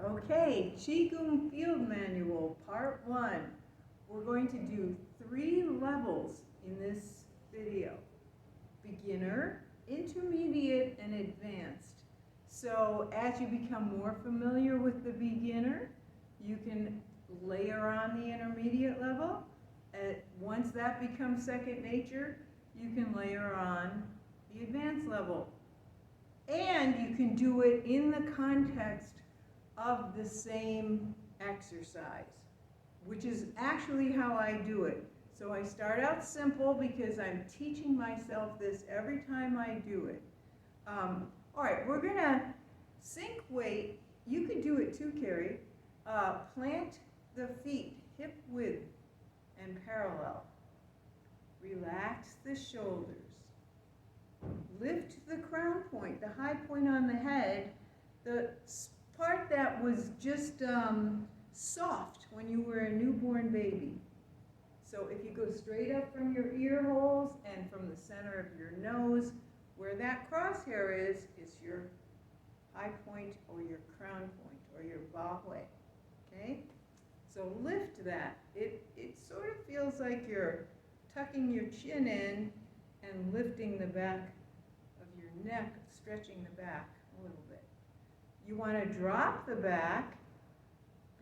Okay, Qigong Field Manual, Part 1. We're going to do 3 levels in this video. Beginner, intermediate, and advanced. So as you become more familiar with the beginner, you can layer on the intermediate level. Once that becomes second nature, you can layer on the advanced level. And you can do it in the context of the same exercise, which is actually how I do it. So I start out simple because I'm teaching myself this every time I do it. All right, we're going to sink weight. You could do it too, Carrie. Plant the feet hip width and parallel. Relax the shoulders. Lift the crown point, the high point on the head, the part that was just soft when you were a newborn baby. So if you go straight up from your ear holes and from the center of your nose, where that crosshair is your high point or your crown point or your bahue. Okay? So lift that. It sort of feels like you're tucking your chin in and lifting the back of your neck, stretching the back a little bit. You want to drop the back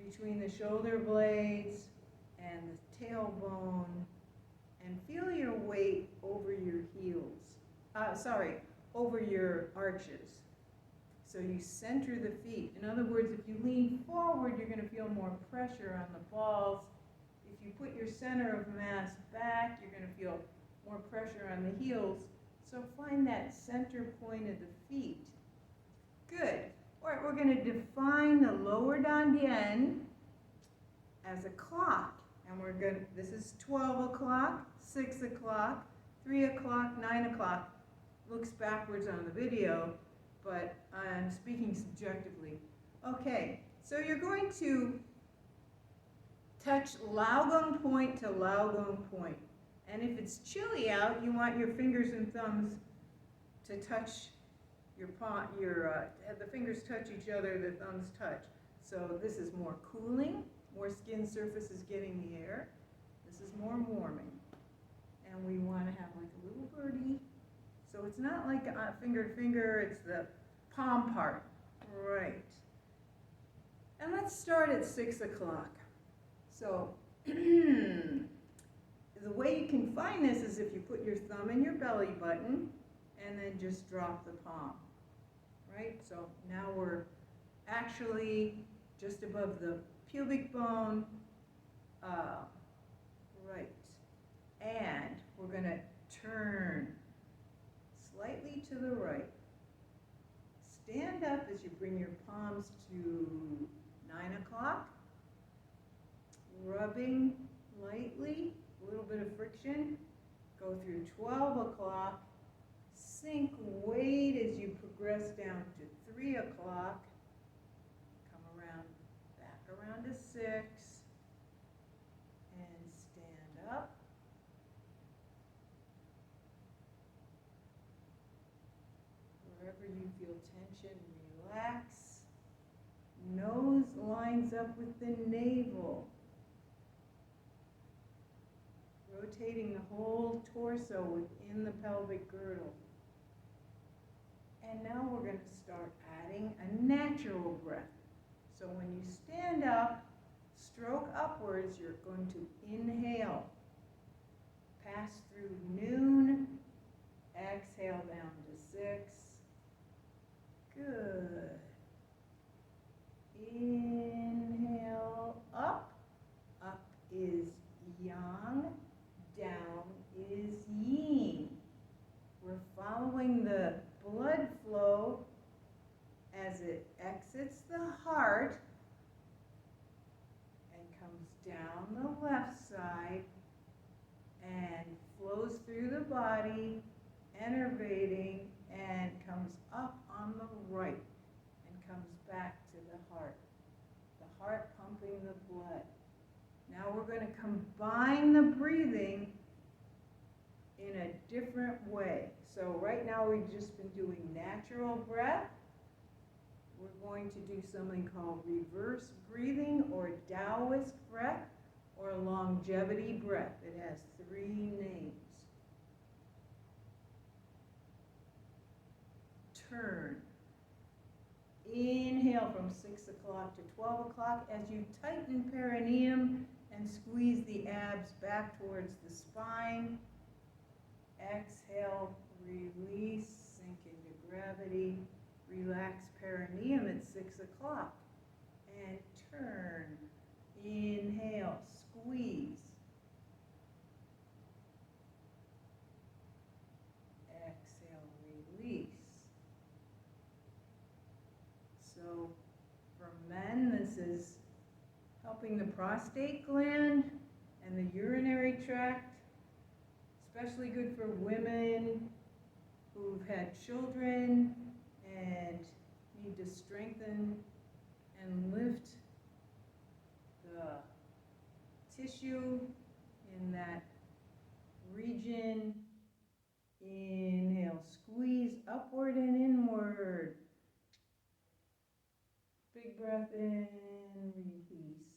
between the shoulder blades and the tailbone and feel your weight over your heels. Over your arches. So you center the feet. In other words, if you lean forward, you're going to feel more pressure on the balls. If you put your center of mass back, you're going to feel more pressure on the heels. So find that center point of the feet. Good. All right, we're going to define the lower dantian as a clock. And this is 12 o'clock, 6 o'clock, 3 o'clock, 9 o'clock. Looks backwards on the video, but I'm speaking subjectively. Okay, so you're going to touch laogong point to laogong point. And if it's chilly out, you want your fingers and thumbs to touch your palm, the fingers touch each other, the thumbs touch. So this is more cooling, more skin surface is getting the air. This is more warming. And we want to have like a little birdie. So it's not like finger to finger, it's the palm part. Right. And let's start at 6 o'clock. So the way you can find this is if you put your thumb in your belly button and then just drop the palm. Right? So now we're actually just above the pubic bone. Right. And we're going to turn slightly to the right. Stand up as you bring your palms to 9 o'clock. Rubbing lightly, a little bit of friction. Go through 12 o'clock. Sink weight as you progress down to 3 o'clock. Come around, back around to 6. And stand up. Wherever you feel tension, relax. Nose lines up with the navel. Rotating the whole torso within the pelvic girdle. And now we're going to start adding a natural breath. So when you stand up, stroke upwards, you're going to inhale. Pass through noon. Exhale down to 6. Good. Inhale up. Up is yang. Down is yin. We're following the blood flow as it exits the heart and comes down the left side and flows through the body, enervating, and comes up on the right and comes back to the heart pumping the blood. Now we're going to combine the breathing in a different way. So right now we've just been doing natural breath. We're going going to do something called reverse breathing or Taoist breath or longevity breath. It has 3 names. Turn. Inhale from 6 o'clock to 12 o'clock as you tighten perineum and squeeze the abs back towards the spine. Exhale, release, sink into gravity. Relax perineum at 6 o'clock. And turn. Inhale, squeeze. Exhale, release. So for men, this is helping the prostate gland and the urinary tract, especially good for women who've had children and need to strengthen and lift the tissue in that region. Inhale, squeeze upward and inward. Big breath in, release.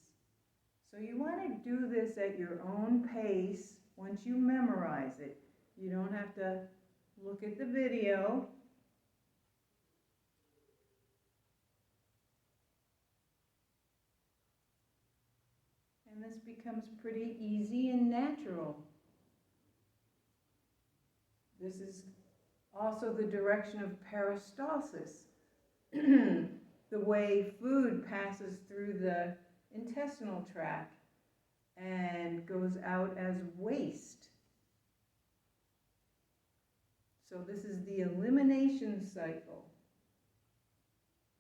So you want to do this at your own pace once you memorize it. You don't have to look at the video. And this becomes pretty easy and natural. This is also the direction of peristalsis. The way food passes through the intestinal tract and goes out as waste. So this is the elimination cycle.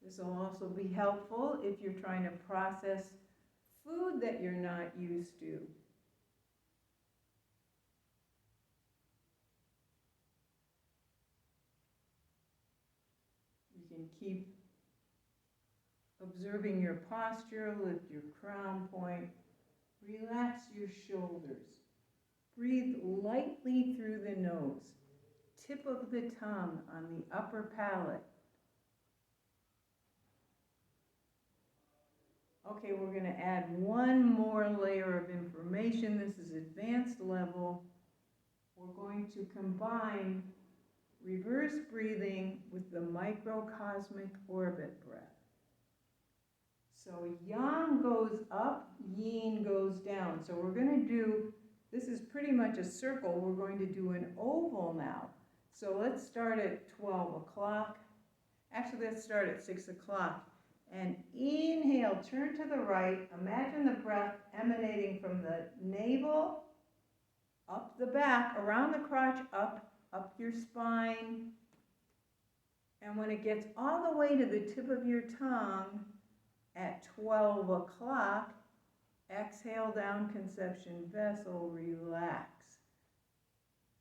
This will also be helpful if you're trying to process food that you're not used to. You can keep observing your posture, lift your crown point, relax your shoulders. Breathe lightly through the nose, tip of the tongue on the upper palate. Okay, we're going to add one more layer of information. This is advanced level. We're going to combine reverse breathing with the microcosmic orbit breath. So yang goes up, yin goes down. So we're going to do, this is pretty much a circle. We're going to do an oval now. So let's start at 12 o'clock. Actually, let's start at 6 o'clock. And inhale, turn to the right. Imagine the breath emanating from the navel, up the back, around the crotch, up your spine. And when it gets all the way to the tip of your tongue, at 12 o'clock, exhale down conception vessel, relax.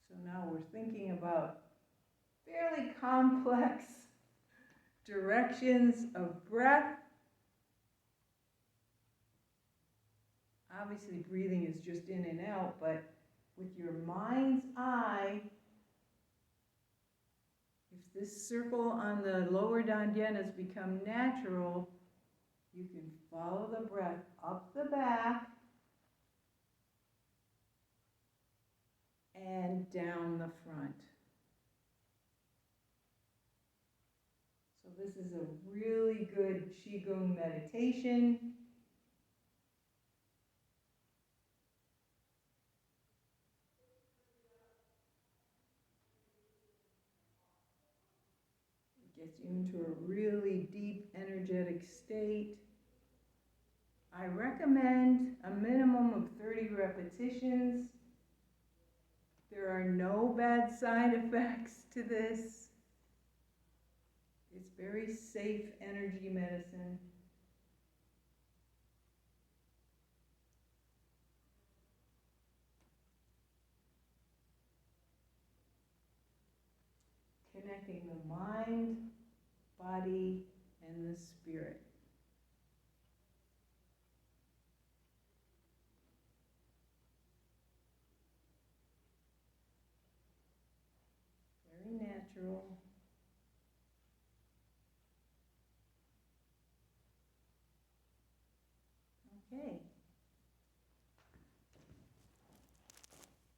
So now we're thinking about fairly complex directions of breath. Obviously breathing is just in and out, but with your mind's eye, if this circle on the lower dantian has become natural, you can follow the breath up the back and down the front. So this is a really good Qigong meditation. It gets you into a really deep energetic state. I recommend a minimum of 30 repetitions. There are no bad side effects to this. It's very safe energy medicine. Connecting the mind, body, and the spirit.